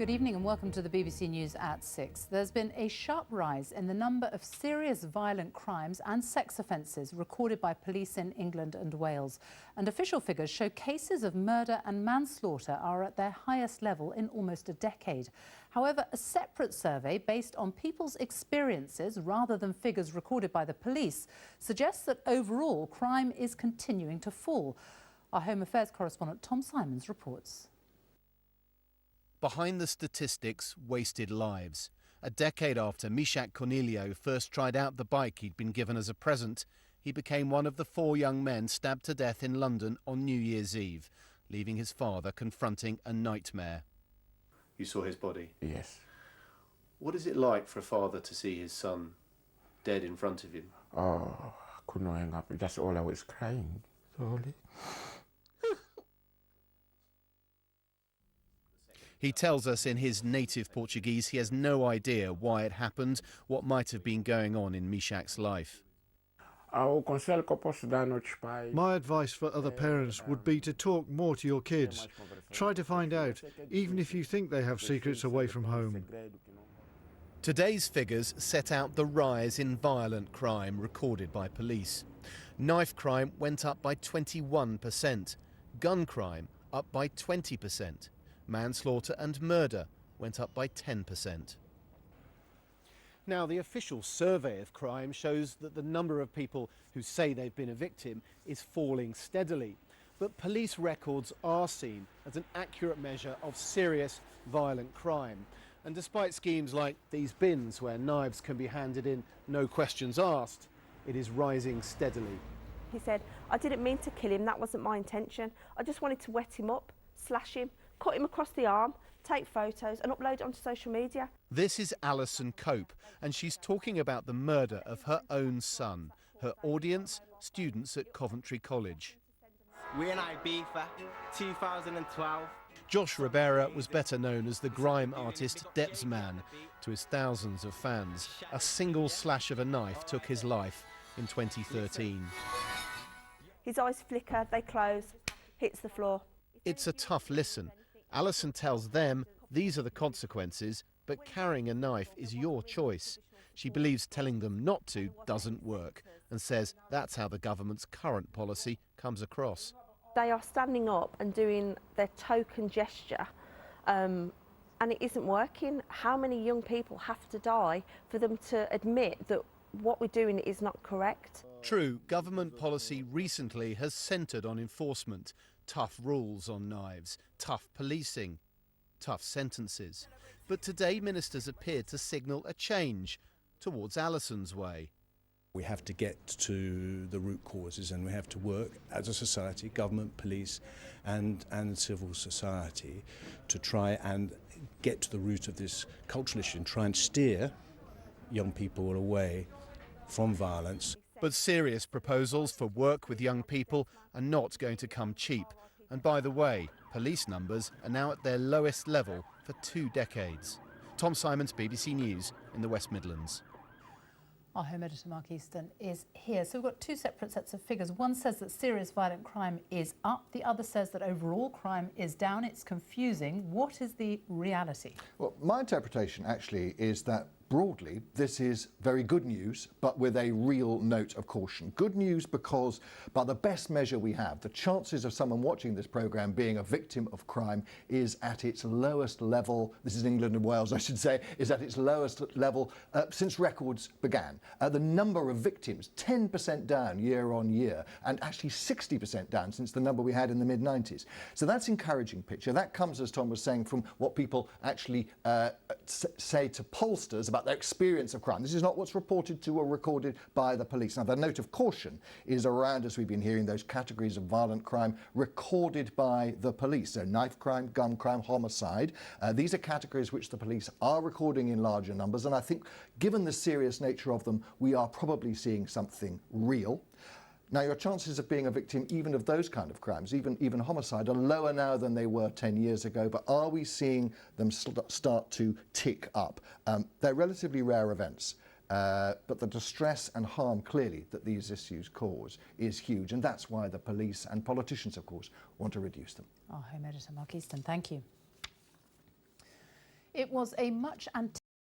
Good evening and welcome to the BBC News at 6. There's been a sharp rise in the number of serious violent crimes and sex offences recorded by police in England and Wales. And official figures show cases of murder and manslaughter are at their highest level in almost a decade. However, a separate survey based on people's experiences rather than figures recorded by the police suggests that overall crime is continuing to fall. Our Home Affairs correspondent Tom Simons reports. Behind the statistics, wasted lives. A decade after Mishak Cornelio first tried out the bike he'd been given as a present, he became one of the 4 young men stabbed to death in London on New Year's Eve, leaving his father confronting a nightmare. You saw his body? Yes. What is it like for a father to see his son dead in front of him? Oh, I could not hang up. That's all I was crying. Slowly. He tells us in his native Portuguese he has no idea why it happened, what might have been going on in Mishak's life. My advice for other parents would be to talk more to your kids. Try to find out, even if you think they have secrets away from home. Today's figures set out the rise in violent crime recorded by police. Knife crime went up by 21%, gun crime up by 20%. Manslaughter and murder went up by 10%. Now, the official survey of crime shows that the number of people who say they've been a victim is falling steadily. But police records are seen as an accurate measure of serious violent crime. And despite schemes like these bins where knives can be handed in, no questions asked, it is rising steadily. He said, "I didn't mean to kill him, that wasn't my intention. I just wanted to wet him up, slash him, cut him across the arm, take photos and upload it onto social media." This is Alison Cope, and she's talking about the murder of her own son. Her audience, students at Coventry College. We're in Ibiza, 2012. Josh Ribera was better known as the grime artist Debs Man to his thousands of fans. A single slash of a knife took his life in 2013. His eyes flicker, they close, hits the floor. It's a tough listen. Alison tells them these are the consequences, but carrying a knife is your choice. She believes telling them not to doesn't work and says that's how the government's current policy comes across. They are standing up and doing their token gesture and it isn't working. How many young people have to die for them to admit that what we're doing is not correct? True, government policy recently has centred on enforcement. Tough rules on knives, tough policing, tough sentences. But today ministers appear to signal a change towards Alison's way. We have to get to the root causes and we have to work as a society, government, police and civil society to try and get to the root of this cultural issue and try and steer young people away from violence. But serious proposals for work with young people are not going to come cheap. And by the way, police numbers are now at their lowest level for 2 decades. Tom Simons, BBC News in the West Midlands. Our Home Editor Mark Easton is here. So we've got 2 separate sets of figures. One says that serious violent crime is up. The other says that overall crime is down. It's confusing. What is the reality? Well, my interpretation actually is that broadly, this is very good news, but with a real note of caution. Good news because, by the best measure we have, the chances of someone watching this programme being a victim of crime is at its lowest level, this is England and Wales I should say, is at its lowest level since records began. The number of victims, 10% down year on year, and actually 60% down since the number we had in the mid-90s. So that's an encouraging picture. That comes, as Tom was saying, from what people actually say to pollsters about their experience of crime. This is not what's reported to or recorded by the police. Now, the note of caution is around, as we've been hearing, those categories of violent crime recorded by the police. So knife crime, gun crime, homicide. These are categories which the police are recording in larger numbers. And I think, given the serious nature of them, we are probably seeing something real. Now, your chances of being a victim even of those kind of crimes, even homicide, are lower now than they were 10 years ago, but are we seeing them start to tick up? They're relatively rare events, but the distress and harm, clearly, that these issues cause is huge, and that's why the police and politicians, of course, want to reduce them. Our Home Editor Mark Easton, thank you. It was a much anticipated